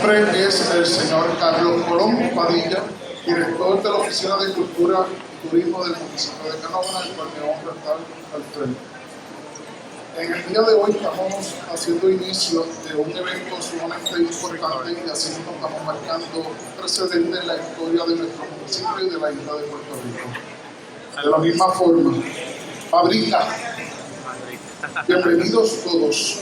nombre es el señor Carlos Colón Padilla, director de la Oficina de Cultura y Turismo del municipio de Canóvana, el cual me honra estar al frente. En el día de hoy estamos haciendo inicio de un evento sumamente importante y así nos estamos marcando un precedente en la historia de nuestro municipio y de la isla de Puerto Rico. De la misma forma, Fabrica. Bienvenidos todos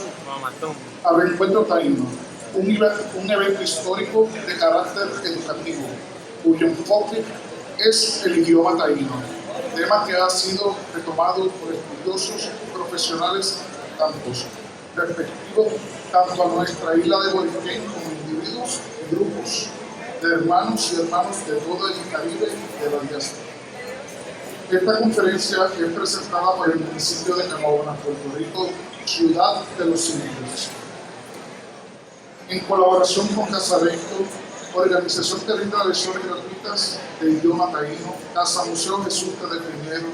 al Reencuentro Taíno, un evento histórico de carácter educativo, cuyo enfoque es el idioma taíno, tema que ha sido retomado por estudiosos y profesionales respectivos tanto a nuestra isla de Boriquén como individuos y grupos de hermanos y hermanas de todo el Caribe y de la diáspora. Esta conferencia es presentada por el municipio de Canóvana, Puerto Rico, ciudad de los indios, en colaboración con Casarecto, organización que brinda lecciones gratuitas de idioma taíno, Casa Museo Jesús de Primero,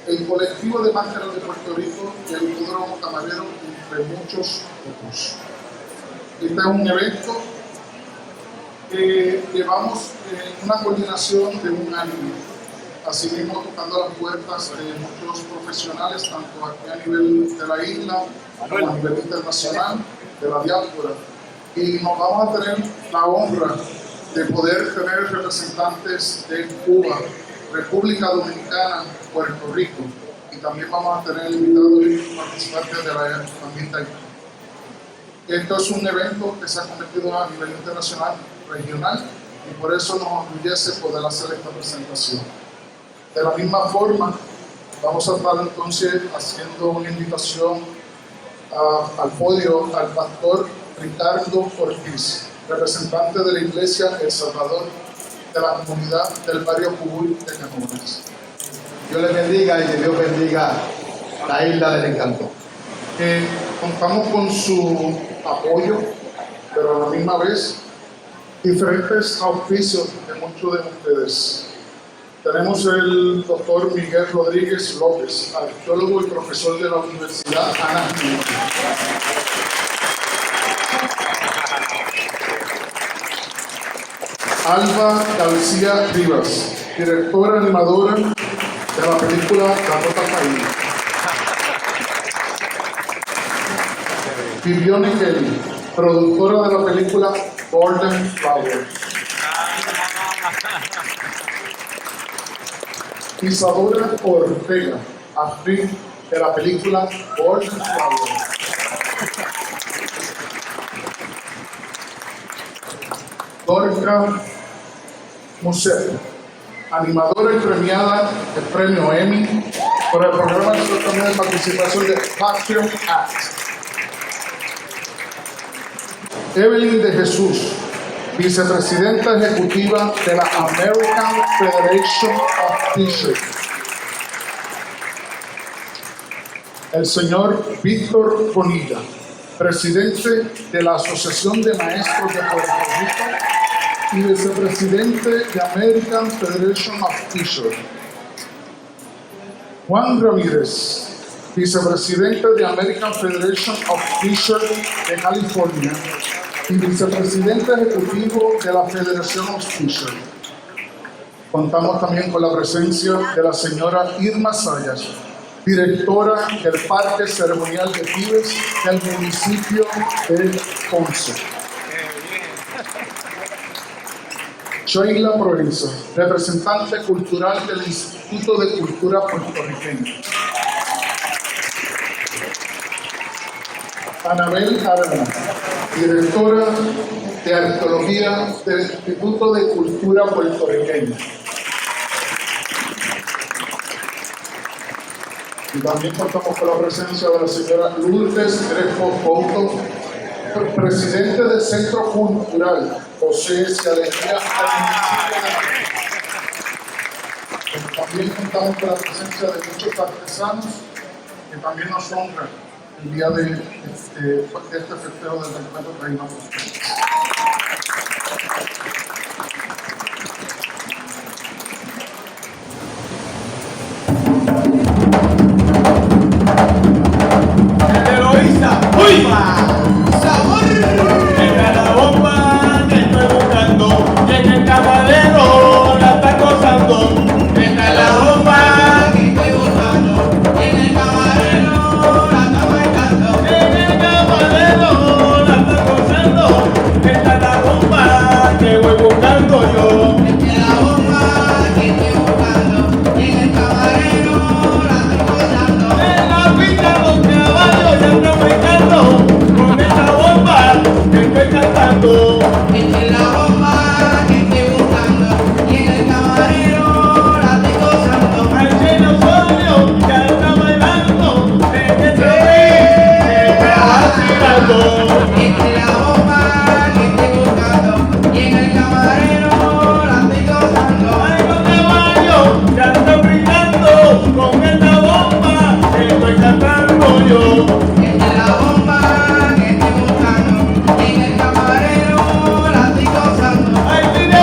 el colectivo de máscaras de Puerto Rico y el Hipódromo Camarero, entre muchos otros. Este es un evento que llevamos en una coordinación de un año. Asimismo, tocando las puertas de muchos profesionales, tanto aquí a nivel de la isla como a nivel internacional, de la diáspora. Y nos vamos a tener la honra de poder tener representantes de Cuba, República Dominicana, Puerto Rico, y también vamos a tener invitados y participantes de la familia taína. Esto es un evento que se ha convertido a nivel internacional, regional, y por eso nos orgullece poder hacer esta presentación. De la misma forma, vamos a estar entonces haciendo una invitación al podio al pastor Ricardo Ortiz, representante de la Iglesia El Salvador de la comunidad del barrio Cubuy de Canóvana. Dios les bendiga y que Dios bendiga la isla del encanto. Contamos con su apoyo, pero a la misma vez diferentes auspicios de muchos de ustedes. Tenemos el doctor Miguel Rodríguez López, arqueólogo y profesor de la Universidad Ana Jiménez. Alba García Rivas, directora animadora de la película La Rota Taína. Viviane Kelly, productora de la película Golden Flower. Isadora Ortega, actriz de la película Golden Flower. Dorca Musset, animadora y premiada del premio Emmy por el programa de participación de Patriot Act. Evelyn de Jesús, vicepresidenta ejecutiva de la American Federation of Teachers. El señor Víctor Bonilla, presidente de la Asociación de Maestros de Puerto Rico y vicepresidente de American Federation of Teachers. Juan Ramírez, vicepresidente de American Federation of Teachers de California y vicepresidente ejecutivo de la Federación of Teachers. Contamos también con la presencia de la señora Irma Sayas, directora del Parque Ceremonial de Pibes del municipio de Ponce. Sheila Proenza, representante cultural del Instituto de Cultura Puertorriqueña. Anabel Arana, directora de Arqueología del Instituto de Cultura Puertorriqueña. Y también contamos con la presencia de la señora Lourdes Crespo Couto, presidente del Centro Cultural José Cialegría. También contamos con la presencia de muchos artesanos que también nos honran el día de este festejo del Reencuentro Taíno. ¡Uy! ¡Sabor! ¡En la bomba! camarero la estoy gozando. Ay, los caballos ya están brincando con esta bomba que estoy cantando yo. Esta es la bomba que estoy buscando. Y en el camarero la estoy gozando. Ay, pide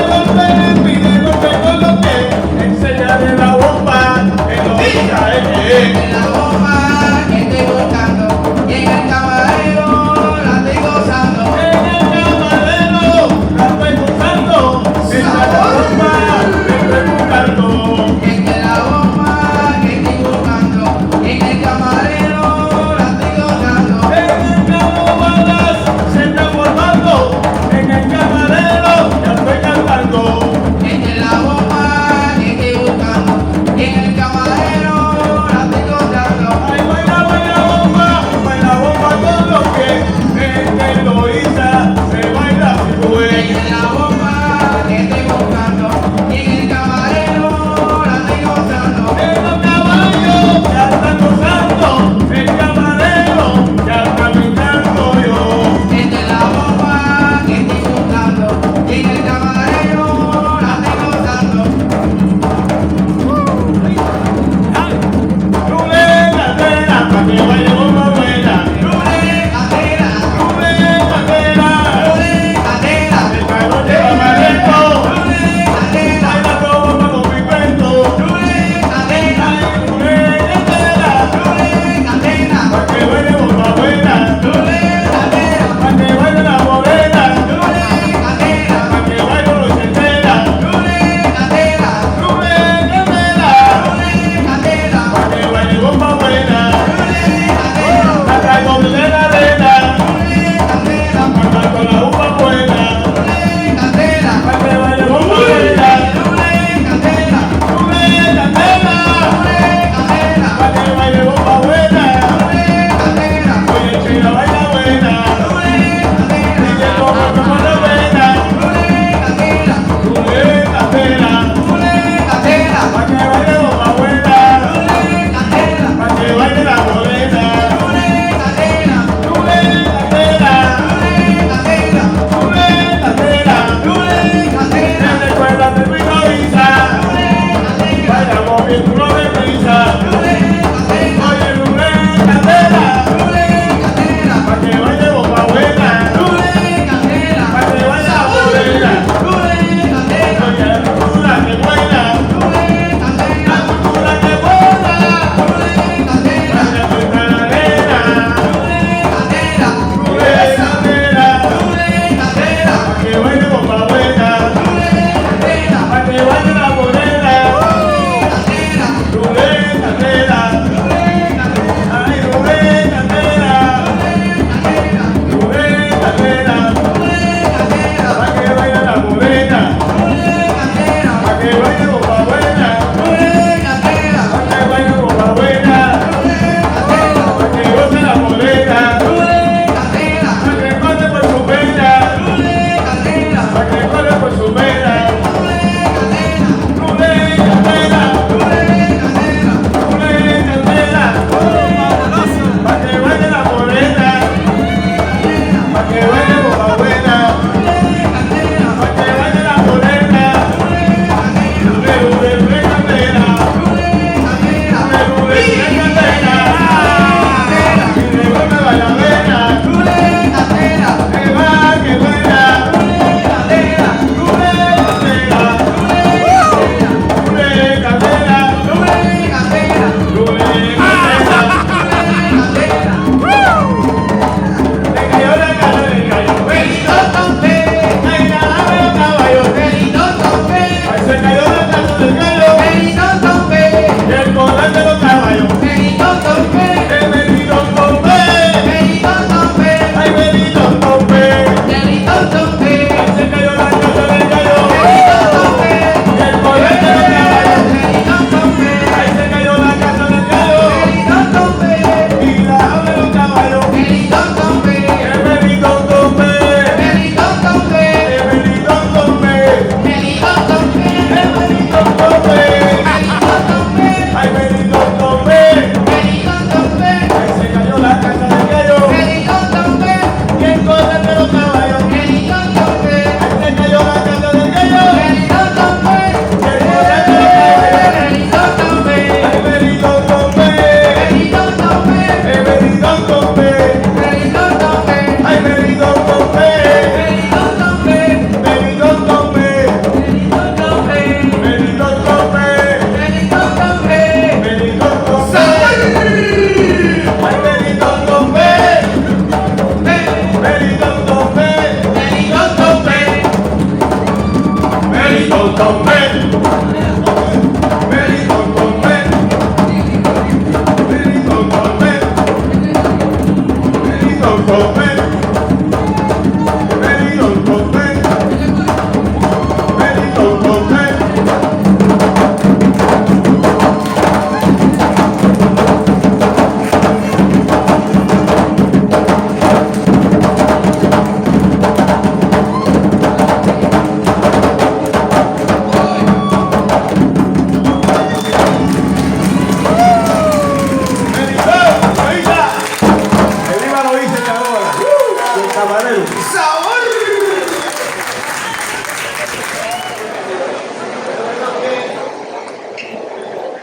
golpe con lo que enseñaré la bomba que no diga Esta es la bomba que estoy buscando. Y en el camarero la estoy gozando. En el camarero la estoy gozando.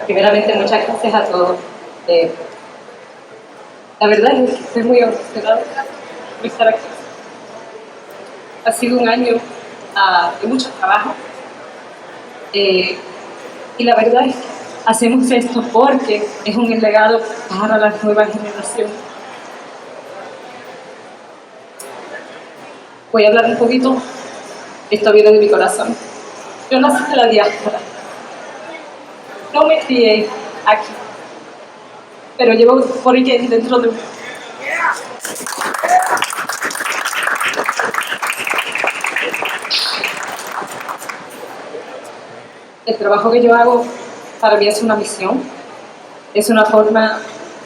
Primeramente, muchas gracias a todos. La verdad es que estoy muy emocionada de estar aquí. Ha sido un año de mucho trabajo y la verdad es que hacemos esto porque es un legado para las nuevas generaciones. Voy a hablar un poquito, esto viene de mi corazón. Yo nací en la diáspora. No me crié aquí, pero llevo por aquí dentro de mí. El trabajo que yo hago para mí es una misión, es una forma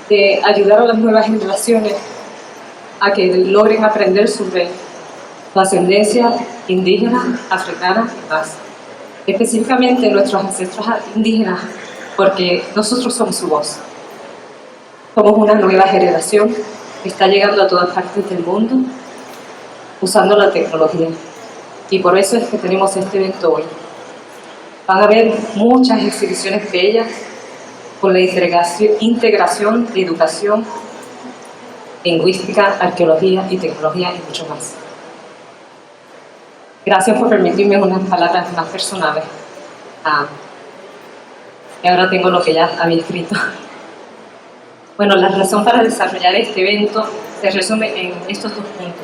de ayudar a las nuevas generaciones a que logren aprender sobre la ascendencia indígena, africana y más. Específicamente nuestros ancestros indígenas, porque nosotros somos su voz. Somos una nueva generación que está llegando a todas partes del mundo usando la tecnología. Y por eso es que tenemos este evento hoy. Van a haber muchas exhibiciones bellas con la integración de educación, lingüística, arqueología y tecnología y mucho más. Gracias por permitirme unas palabras más personales. Y ahora tengo lo que ya había escrito. Bueno, la razón para desarrollar este evento se resume en estos dos puntos.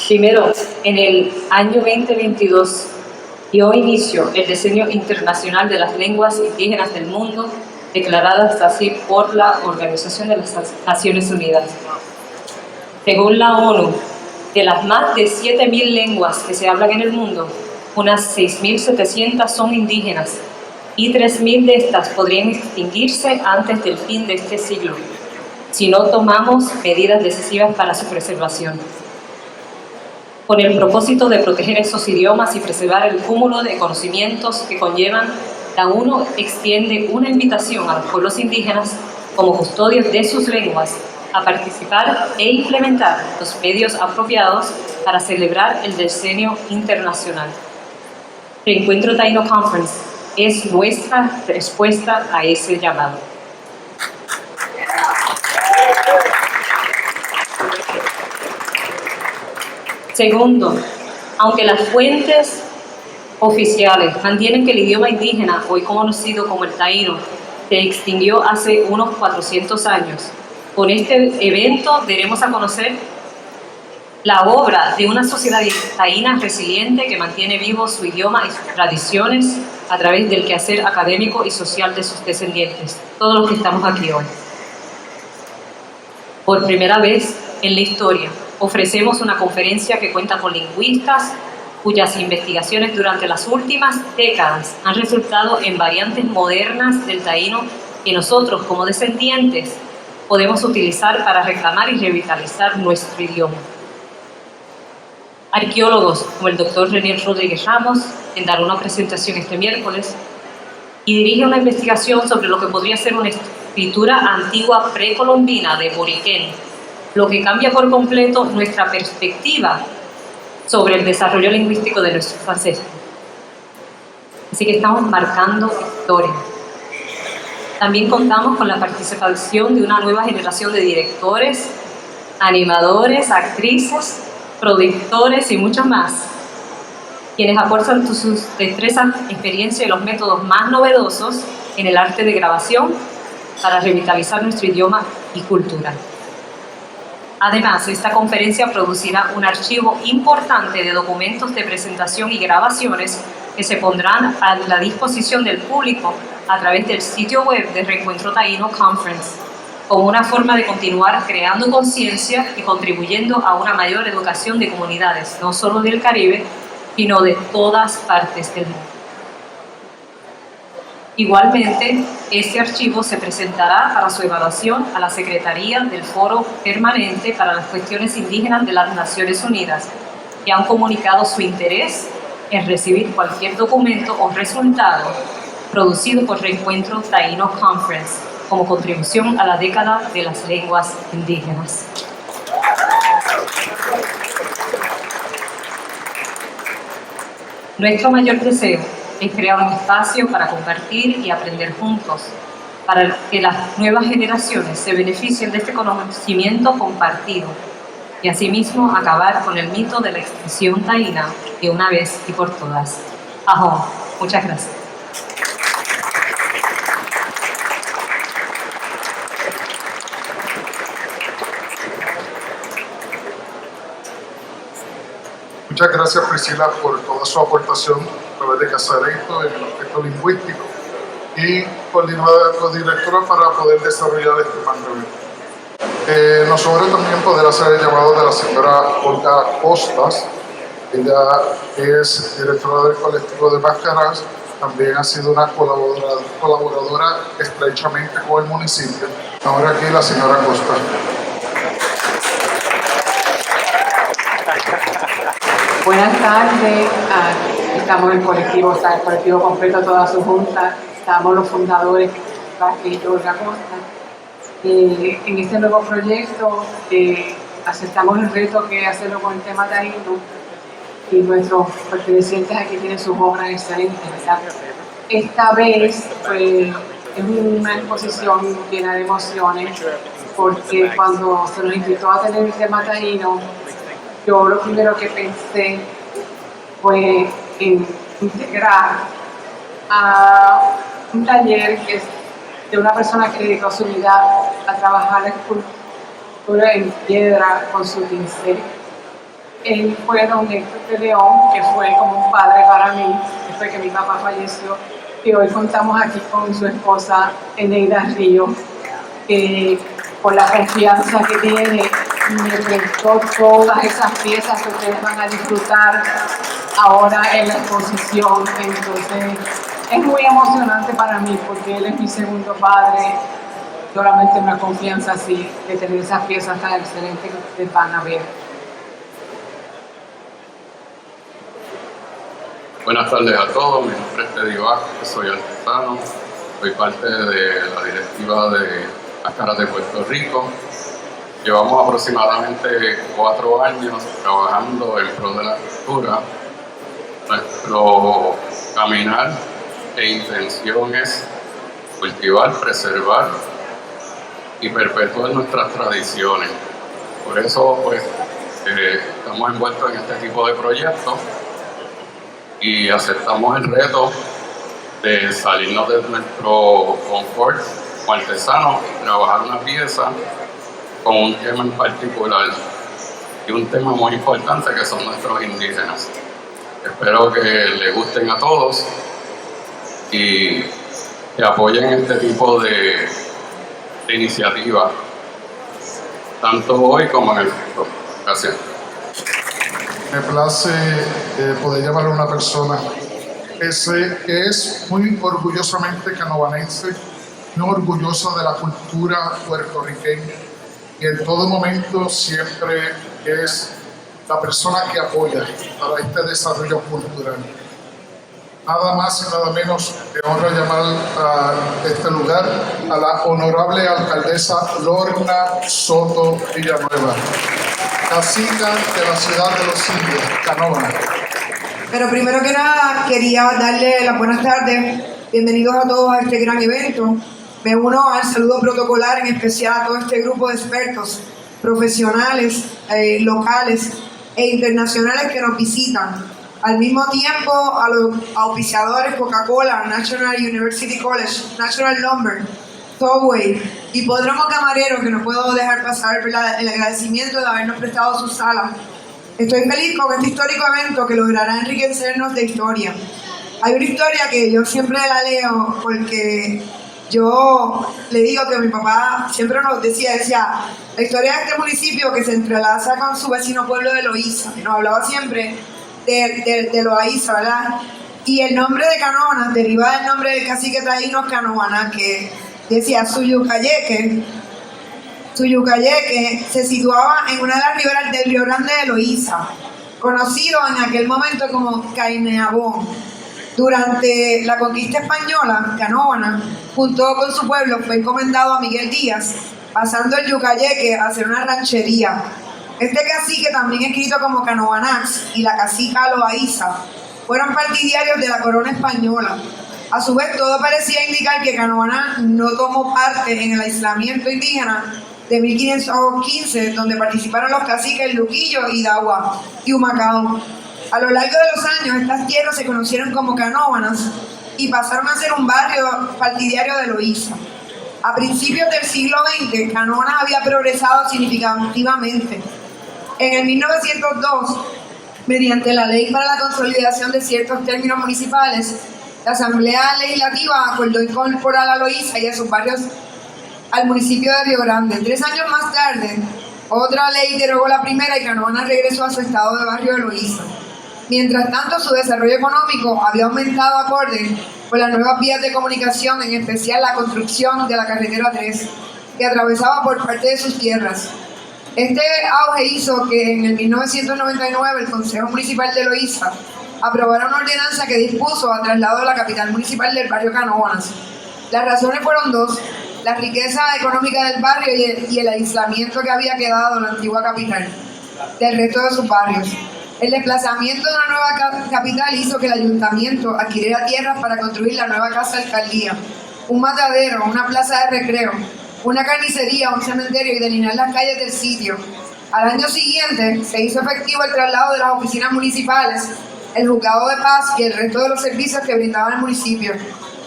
Primero, en el año 2022 dio inicio el Decenio Internacional de las Lenguas Indígenas del Mundo, declaradas así por la Organización de las Naciones Unidas. Según la ONU, de las más de 7.000 lenguas que se hablan en el mundo, unas 6.700 son indígenas y 3.000 de estas podrían extinguirse antes del fin de este siglo, si no tomamos medidas decisivas para su preservación. Con el propósito de proteger esos idiomas y preservar el cúmulo de conocimientos que conllevan, la ONU extiende una invitación a los pueblos indígenas como custodios de sus lenguas a participar e implementar los medios apropiados para celebrar el Decenio Internacional. El Encuentro Taíno Conference es nuestra respuesta a ese llamado. Segundo, aunque las fuentes oficiales mantienen que el idioma indígena, hoy conocido como el taíno, se extinguió hace unos 400 años, con este evento daremos a conocer la obra de una sociedad taína resiliente que mantiene vivo su idioma y sus tradiciones a través del quehacer académico y social de sus descendientes, todos los que estamos aquí hoy. Por primera vez en la historia, ofrecemos una conferencia que cuenta con lingüistas cuyas investigaciones durante las últimas décadas han resultado en variantes modernas del taíno que nosotros, como descendientes, podemos utilizar para reclamar y revitalizar nuestro idioma. Arqueólogos como el doctor René Rodríguez Ramos, en dar una presentación este miércoles, y dirige una investigación sobre lo que podría ser una escritura antigua precolombina de Boriquén, lo que cambia por completo nuestra perspectiva sobre el desarrollo lingüístico de nuestros ancestros. Así que estamos marcando historia. También contamos con la participación de una nueva generación de directores, animadores, actrices, productores y muchos más, quienes aportan sus destrezas, experiencia y los métodos más novedosos en el arte de grabación para revitalizar nuestro idioma y cultura. Además, esta conferencia producirá un archivo importante de documentos de presentación y grabaciones que se pondrán a la disposición del público a través del sitio web de Reencuentro Taíno Conference, como una forma de continuar creando conciencia y contribuyendo a una mayor educación de comunidades, no solo del Caribe, sino de todas partes del mundo. Igualmente, este archivo se presentará para su evaluación a la Secretaría del Foro Permanente para las Cuestiones Indígenas de las Naciones Unidas, que han comunicado su interés en recibir cualquier documento o resultado producido por Reencuentro Taíno Conference como contribución a la década de las lenguas indígenas. Nuestro mayor deseo es crear un espacio para compartir y aprender juntos, para que las nuevas generaciones se beneficien de este conocimiento compartido y asimismo acabar con el mito de la extinción taína de una vez y por todas. Ajón, muchas gracias. Muchas gracias, Priscila, por toda su aportación a través de Casareto en el aspecto lingüístico y codirectora para poder desarrollar este plan de evento. Nos sobra también poder hacer el llamado de la señora Olga Costas. Ella es directora del colectivo de Máscaras, también ha sido una colaboradora estrechamente con el municipio. Ahora aquí la señora Costas. Buenas tardes, estamos en el colectivo, o sea, el colectivo completo, toda su junta, estamos los fundadores, Vázquez y Olga Costa. En este nuevo proyecto aceptamos el reto que es hacerlo con el tema taíno y nuestros pertenecientes aquí tienen sus obras excelentes, ¿verdad? Esta vez pues, es una exposición llena de emociones porque cuando se nos invitó a tener el tema taíno, yo lo primero que pensé fue en integrar a un taller que es de una persona que dedicó su vida a trabajar la escultura en piedra con su pincel. Él fue don Héctor de León, que fue como un padre para mí, después que mi papá falleció, y hoy contamos aquí con su esposa Eneida Río, que por la confianza que tiene me prestó todas esas piezas que ustedes van a disfrutar ahora en la exposición. Entonces es muy emocionante para mí porque él es mi segundo padre, solamente una confianza así de tener esas piezas tan excelentes que ustedes van a ver. Buenas tardes a todos, mi nombre es Teddy Vázquez, soy artesano, soy parte de la directiva de Máscaras de Puerto Rico. Llevamos aproximadamente 4 años trabajando en pro de la cultura. Nuestro caminar e intención es cultivar, preservar y perpetuar nuestras tradiciones. Por eso pues, estamos envueltos en este tipo de proyectos y aceptamos el reto de salirnos de nuestro confort como artesanos y trabajar una pieza con un tema en particular y un tema muy importante que son nuestros indígenas. Espero que les gusten a todos y que apoyen este tipo de iniciativas, tanto hoy como en el futuro. Gracias. Me place poder llamar a una persona que es muy orgullosamente canovanense, muy orgullosa de la cultura puertorriqueña y en todo momento siempre es la persona que apoya para este desarrollo cultural. Nada más y nada menos que honra llamar a este lugar a la honorable alcaldesa Lorna Soto Villanueva, cacica de la ciudad de los indios, Canóvana. Pero primero que nada quería darle las buenas tardes, bienvenidos a todos a este gran evento. Me uno al saludo protocolar, en especial a todo este grupo de expertos, profesionales, locales e internacionales que nos visitan. Al mismo tiempo a los auspiciadores Coca-Cola, National University College, National Lumber, Subway, Hipódromo Camarero, que no puedo dejar pasar el agradecimiento de habernos prestado su sala. Estoy feliz con este histórico evento que logrará enriquecernos de historia. Hay una historia que yo siempre la leo porque yo le digo que mi papá siempre nos decía la historia de este municipio que se entrelaza con su vecino pueblo de Loíza. Nos hablaba siempre de Loíza, ¿verdad? Y el nombre de Canóvanas deriva del nombre del cacique taíno Canóvanas, que decía Suyucayeque. Suyucayeque se situaba en una de las riberas del Río Grande de Loíza, conocido en aquel momento como Caineabón. Durante la conquista española, Canóvanas, junto con su pueblo, fue encomendado a Miguel Díaz, pasando el Yucayeque a hacer una ranchería. Este cacique, también escrito como Canovanax, y la cacica Loaiza, fueron partidarios de la corona española. A su vez, todo parecía indicar que Canóvanas no tomó parte en el aislamiento indígena de 1515, donde participaron los caciques Luquillo y Dagua y Humacao. A lo largo de los años, estas tierras se conocieron como Canóvanas y pasaron a ser un barrio partidario de Loíza. A principios del siglo XX, Canóvanas había progresado significativamente. En el 1902, mediante la Ley para la Consolidación de ciertos términos municipales, la Asamblea Legislativa acordó incorporar a Loíza y a sus barrios al municipio de Río Grande. 3 años más tarde, otra ley derogó la primera y Canóvanas regresó a su estado de barrio de Loíza. Mientras tanto, su desarrollo económico había aumentado acorde con las nuevas vías de comunicación, en especial la construcción de la carretera 3, que atravesaba por parte de sus tierras. Este auge hizo que en el 1999 el Consejo Municipal de Loíza aprobara una ordenanza que dispuso a traslado de la capital municipal del barrio Canóvanas. Las razones fueron dos: la riqueza económica del barrio y el aislamiento que había quedado en la antigua capital del resto de sus barrios. El desplazamiento de una nueva capital hizo que el ayuntamiento adquiriera tierras para construir la nueva casa alcaldía, un matadero, una plaza de recreo, una carnicería, un cementerio y delinear las calles del sitio. Al año siguiente se hizo efectivo el traslado de las oficinas municipales, el juzgado de paz y el resto de los servicios que brindaba el municipio.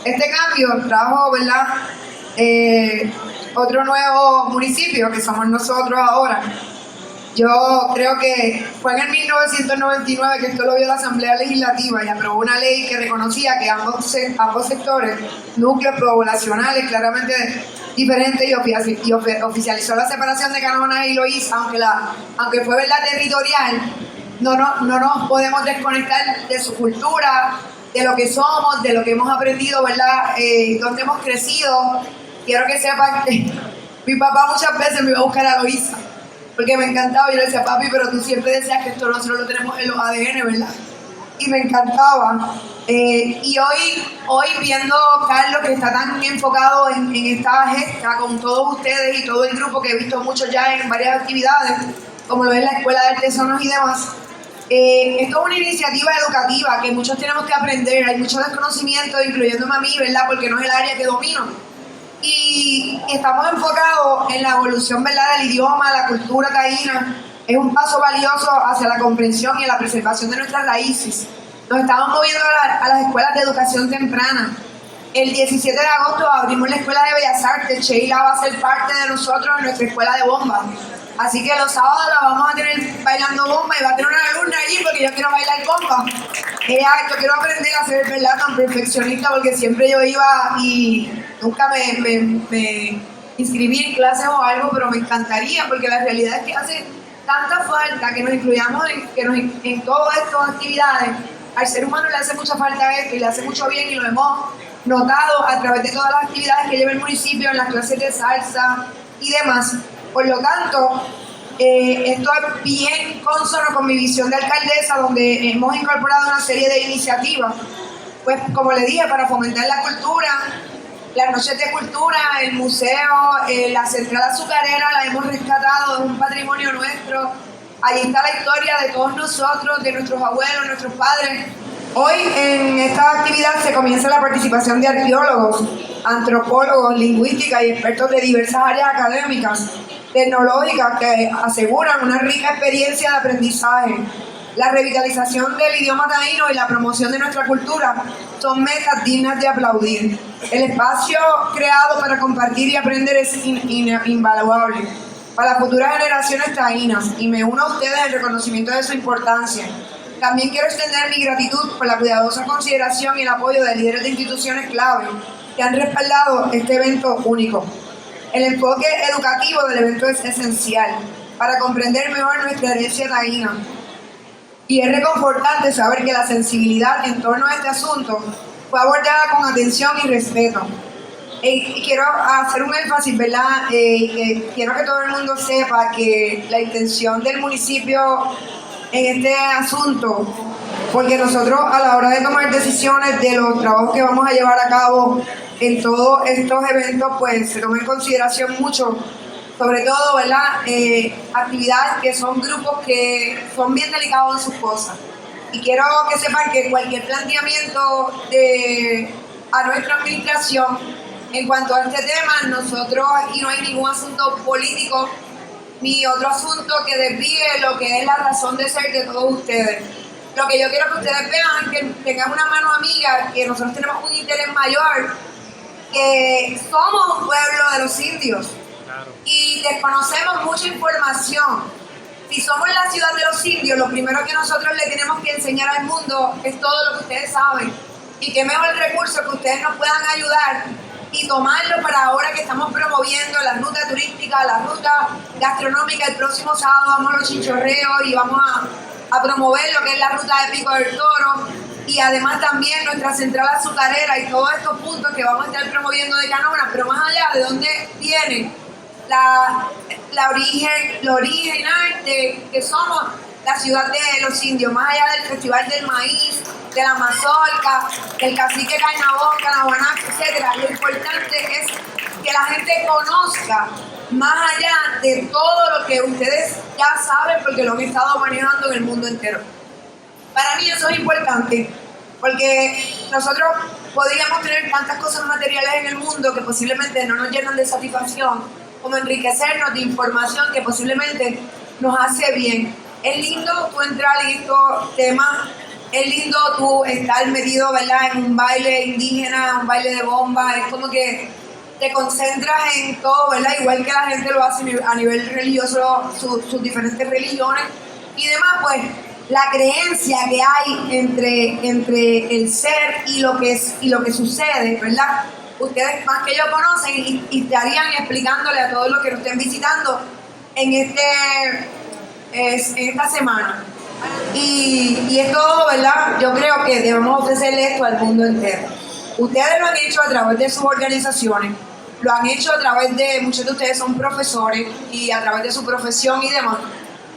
Este cambio trajo, ¿verdad?, otro nuevo municipio que somos nosotros ahora. Yo creo que fue en el 1999 que esto lo vio la Asamblea Legislativa y aprobó una ley que reconocía que ambos sectores, núcleos poblacionales claramente diferentes, y oficializó la separación de Canóvanas y Loíza, aunque fue verdad territorial. No nos podemos desconectar de su cultura, de lo que somos, de lo que hemos aprendido, ¿verdad? Donde hemos crecido. Quiero que sepan que mi papá muchas veces me iba a buscar a Loíza, porque me encantaba. Yo le decía: papi, pero tú siempre decías que esto nosotros lo tenemos en los ADN, ¿verdad? Y me encantaba. Y hoy viendo a Carlos, que está tan enfocado en esta gesta con todos ustedes y todo el grupo, que he visto muchos ya en varias actividades, como lo es la Escuela de Artesanos y demás, esto es una iniciativa educativa que muchos tenemos que aprender. Hay mucho desconocimiento, incluyéndome a mí, ¿verdad?, porque no es el área que domino. Y estamos enfocados en la evolución, ¿verdad?, del idioma, la cultura taína. Es un paso valioso hacia la comprensión y la preservación de nuestras raíces. Nos estamos moviendo a las escuelas de educación temprana. El 17 de agosto abrimos la Escuela de Bellas Artes. Sheila va a ser parte de nosotros en nuestra escuela de bomba. Así que los sábados la vamos a tener bailando bomba, y va a tener una alumna allí porque yo quiero bailar bomba. Yo quiero aprender a ser, ¿verdad?, tan perfeccionista, porque siempre yo iba y nunca me inscribí en clases o algo, pero me encantaría, porque la realidad es que hace tanta falta que nos incluyamos en todas estas actividades. Al ser humano le hace mucha falta esto y le hace mucho bien, y lo hemos notado a través de todas las actividades que lleva el municipio, en las clases de salsa y demás. Por lo tanto, esto es bien consono con mi visión de alcaldesa, donde hemos incorporado una serie de iniciativas, pues como le dije, para fomentar la cultura, las noches de cultura, el museo, la central azucarera la hemos rescatado, es un patrimonio nuestro. Ahí está la historia de todos nosotros, de nuestros abuelos, nuestros padres. Hoy en esta actividad se comienza la participación de arqueólogos, antropólogos, lingüísticas y expertos de diversas áreas académicas, tecnológicas, que aseguran una rica experiencia de aprendizaje. La revitalización del idioma taíno y la promoción de nuestra cultura son metas dignas de aplaudir. El espacio creado para compartir y aprender es invaluable para las futuras generaciones taínas, y me uno a ustedes en reconocimiento de su importancia. También quiero extender mi gratitud por la cuidadosa consideración y el apoyo de líderes de instituciones clave que han respaldado este evento único. El enfoque educativo del evento es esencial para comprender mejor nuestra herencia taína. Y es reconfortante saber que la sensibilidad en torno a este asunto fue abordada con atención y respeto. Y quiero hacer un énfasis, ¿verdad? Quiero que todo el mundo sepa que la intención del municipio en este asunto, porque nosotros a la hora de tomar decisiones de los trabajos que vamos a llevar a cabo en todos estos eventos, pues se toma en consideración mucho, sobre todo, ¿verdad? Actividades que son grupos que son bien delicados en sus cosas. Y quiero que sepan que cualquier planteamiento a nuestra administración en cuanto a este tema, nosotros aquí no hay ningún asunto político ni otro asunto que desvíe lo que es la razón de ser de todos ustedes. Lo que yo quiero que ustedes vean es que tengan una mano amiga, que nosotros tenemos un interés mayor, que somos un pueblo de los indios y desconocemos mucha información. Si somos la ciudad de los indios, lo primero que nosotros le tenemos que enseñar al mundo es todo lo que ustedes saben. Y qué mejor recurso que ustedes nos puedan ayudar y tomarlo para ahora que estamos promoviendo la ruta turística, la ruta gastronómica. El próximo sábado vamos a los Chinchorreos y vamos a promover lo que es la ruta de Pico del Toro y además también nuestra central azucarera y todos estos puntos que vamos a estar promoviendo de Canóvanas. Pero más allá de dónde viene lo original de que somos la ciudad de los indios, más allá del Festival del Maíz, de la mazorca, del cacique Cañabón, Canaguanaco, etc. Lo importante es que la gente conozca más allá de todo lo que ustedes ya saben porque lo han estado manejando en el mundo entero. Para mí eso es importante porque nosotros podríamos tener tantas cosas materiales en el mundo que posiblemente no nos llenan de satisfacción, como enriquecernos de información que posiblemente nos hace bien. Es lindo tú entrar en estos temas, es lindo tú estar metido, ¿verdad?, en un baile indígena, un baile de bomba, es como que te concentras en todo, ¿verdad?, igual que la gente lo hace a nivel religioso, sus diferentes religiones y demás. Pues la creencia que hay entre el ser y lo que sucede, ¿verdad? Ustedes más que yo conocen y estarían explicándole a todos los que nos estén visitando en esta semana. Y esto, ¿verdad? Yo creo que debemos ofrecerle esto al mundo entero. Ustedes lo han hecho a través de sus organizaciones, lo han hecho a través de, muchos de ustedes son profesores y a través de su profesión y demás.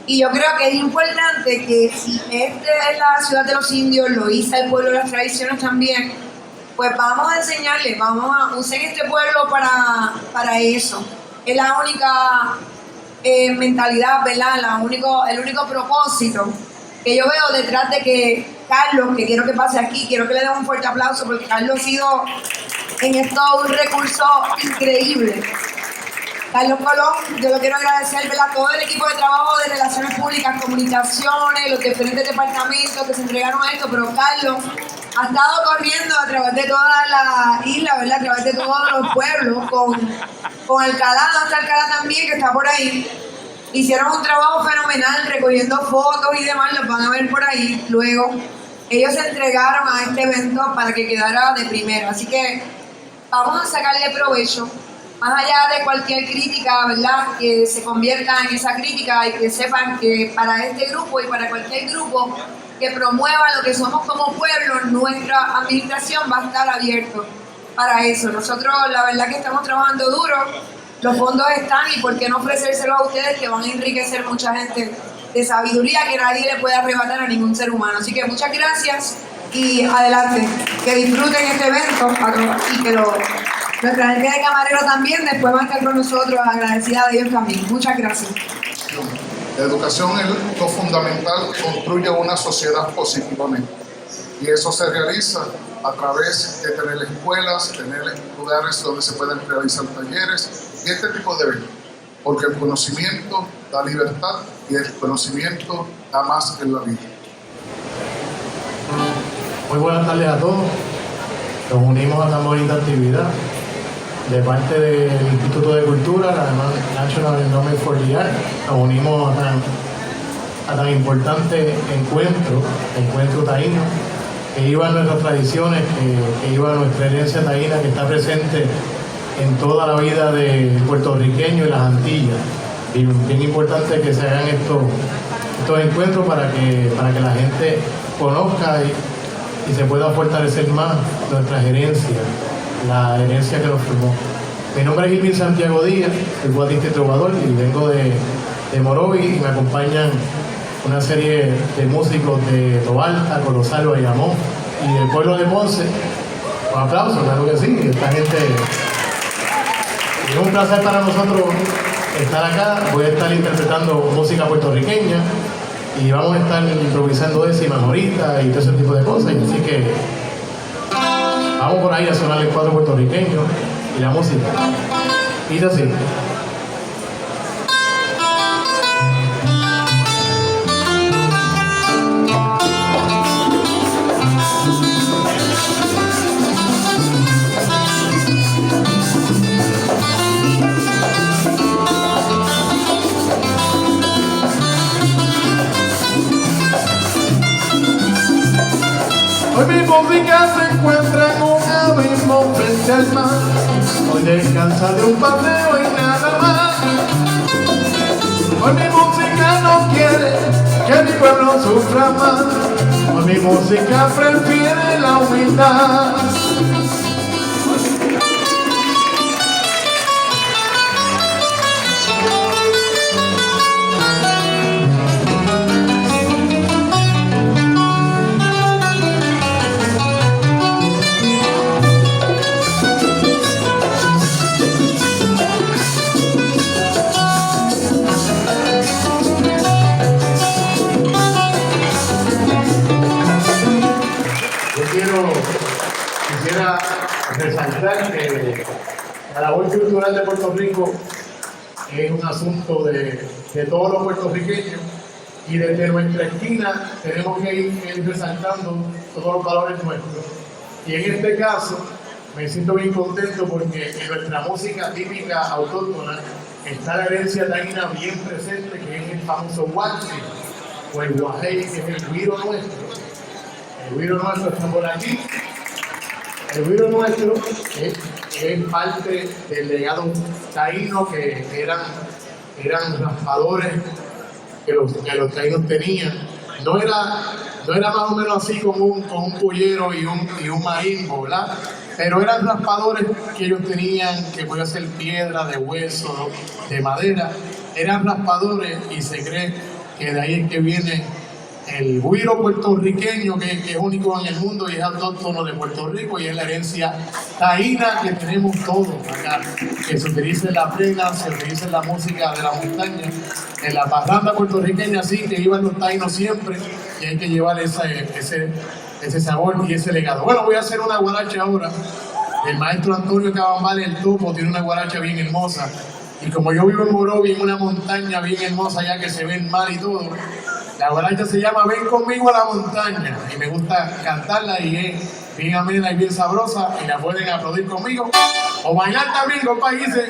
Y yo creo que es importante que si esta es la ciudad de los indios, lo hizo el pueblo de las tradiciones también, pues vamos a enseñarles, vamos a usar este pueblo para eso. Es la única mentalidad, ¿verdad? El único propósito que yo veo detrás de que Carlos, que quiero que pase aquí, quiero que le den un fuerte aplauso porque Carlos ha sido en esto un recurso increíble. Carlos Colón, yo lo quiero agradecer, ¿verdad?, todo el equipo de trabajo de Relaciones Públicas, Comunicaciones, los diferentes departamentos que se entregaron a esto, pero Carlos ha estado corriendo a través de toda la isla, ¿verdad?, a través de todos los pueblos, con Alcalá, hasta Alcalá también, que está por ahí. Hicieron un trabajo fenomenal recogiendo fotos y demás, los van a ver por ahí luego. Ellos se entregaron a este evento para que quedara de primero, así que vamos a sacarle provecho. Más allá de cualquier crítica, ¿verdad?, que se convierta en esa crítica y que sepan que para este grupo y para cualquier grupo que promueva lo que somos como pueblo, nuestra administración va a estar abierto para eso. Nosotros la verdad que estamos trabajando duro, los fondos están y por qué no ofrecérselos a ustedes que van a enriquecer mucha gente de sabiduría que nadie le puede arrebatar a ningún ser humano. Así que muchas gracias y adelante, que disfruten este evento y que nuestra gente de Camarero también después va a estar con nosotros, agradecida de ellos también. Muchas gracias. La educación es lo fundamental que construye una sociedad positivamente. Y eso se realiza a través de tener escuelas, tener lugares donde se pueden realizar talleres y este tipo de eventos. Porque el conocimiento da libertad y el conocimiento da más en la vida. Muy buenas tardes a todos. Nos unimos a esta bonita actividad de parte del Instituto de Cultura, la National Endowment for the Arts. Nos unimos a tan importante encuentro taíno, que iba a nuestras tradiciones, que iba a nuestra herencia taína, que está presente en toda la vida del puertorriqueño y las Antillas. Y bien importante que se hagan estos encuentros para que la gente conozca y se pueda fortalecer más nuestras herencias, la herencia que nos formó. Mi nombre es Gilvin Santiago Díaz, soy guatista y trovador y vengo de Morovis, y me acompañan una serie de músicos de Tobalta, Corozal, Bayamón y del pueblo de Ponce. Un aplauso, claro que sí, esta gente. Es un placer para nosotros estar acá. Voy a estar interpretando música puertorriqueña y vamos a estar improvisando décimas ahorita y todo ese tipo de cosas. Así que vamos por ahí a sonar el cuadro puertorriqueño y la música. Y así. Hoy mi música se encuentra en un abismo frente al mar. Hoy descansa de un paseo y nada más. Hoy mi música no quiere que mi pueblo sufra más. Hoy mi música prefiere la humildad. Quisiera resaltar que la labor cultural de Puerto Rico es un asunto de todos los puertorriqueños, y desde nuestra esquina tenemos que ir resaltando todos los valores nuestros. Y en este caso me siento bien contento porque en nuestra música típica autóctona está la herencia taína bien presente, que es el famoso huachi o el guajey, que es el güiro nuestro. El güiro nuestro está por aquí. El güiro nuestro es parte del legado taíno, que eran raspadores que los taínos tenían. No era más o menos así como un pollero y un marimbo, ¿verdad? Pero eran raspadores que ellos tenían, que podía ser piedra, de hueso, de madera. Eran raspadores, y se cree que de ahí es que viene el güiro puertorriqueño, que es único en el mundo y es autóctono de Puerto Rico, y es la herencia taína que tenemos todos acá, que se utiliza en la plena, se utiliza en la música de la montaña, en la parranda puertorriqueña, así que iban los taínos siempre, y hay que llevar ese sabor y ese legado. Bueno, voy a hacer una guaracha ahora. El maestro Antonio Cabambal, el Topo, tiene una guaracha bien hermosa, y como yo vivo en Morovis, en una montaña bien hermosa allá que se ve el mar y todo, la guaracha se llama Ven conmigo a la montaña, y me gusta cantarla, y es bien amena y bien sabrosa, y la pueden aplaudir conmigo o bailar también, compadre. Dice: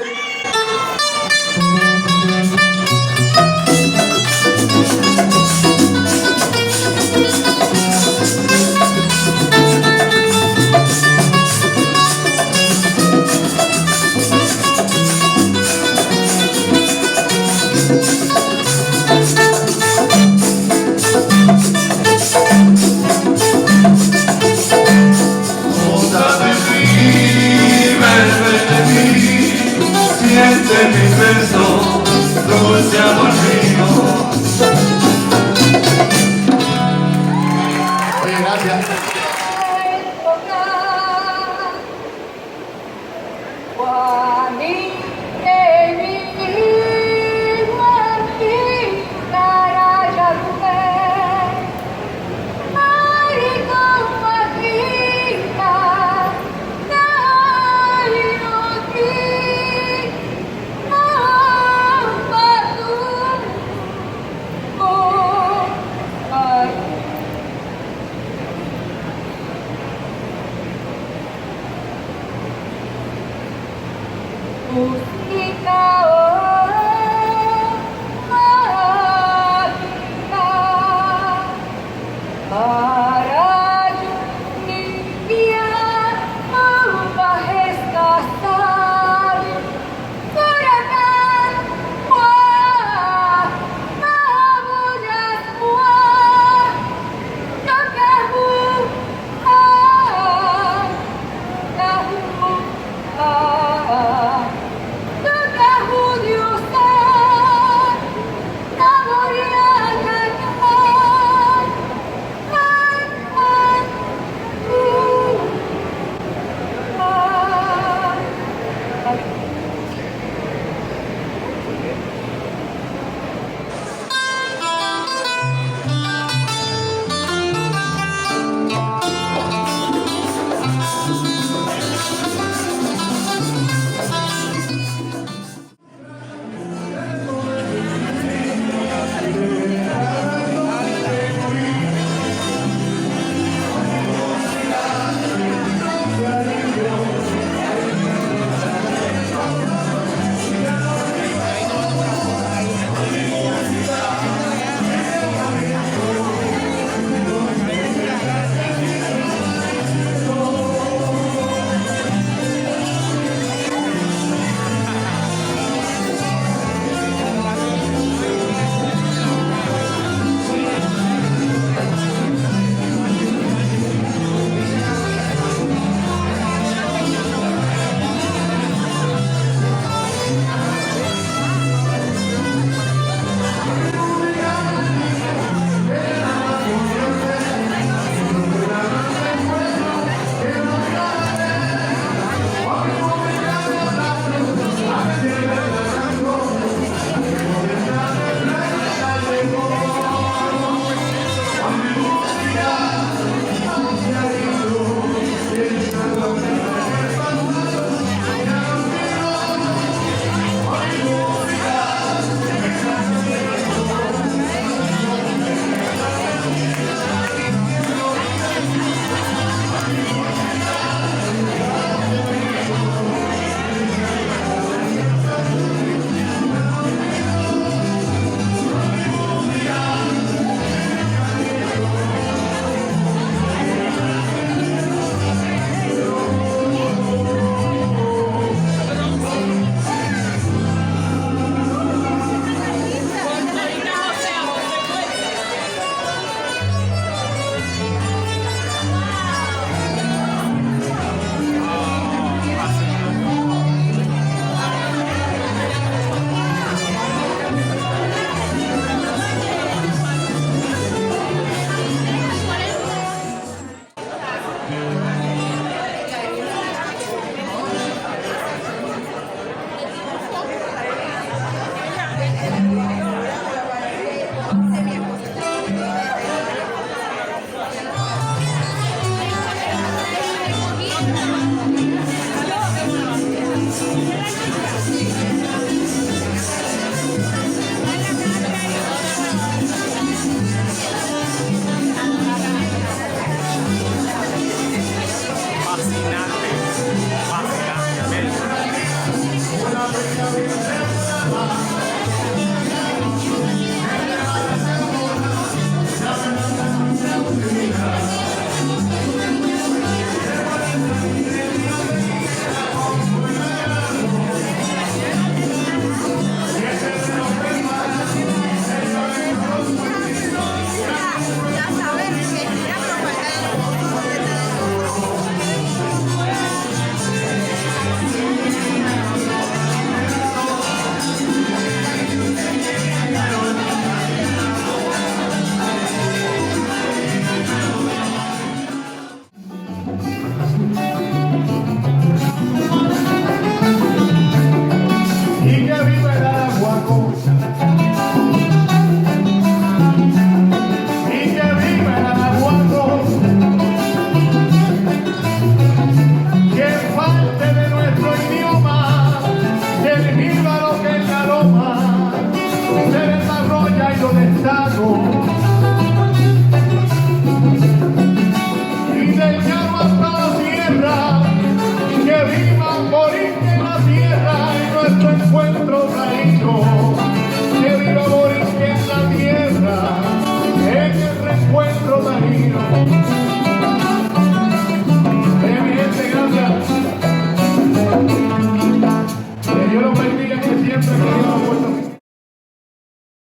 siente mi beso, dulce amor mío. Oye, gracias. Oh.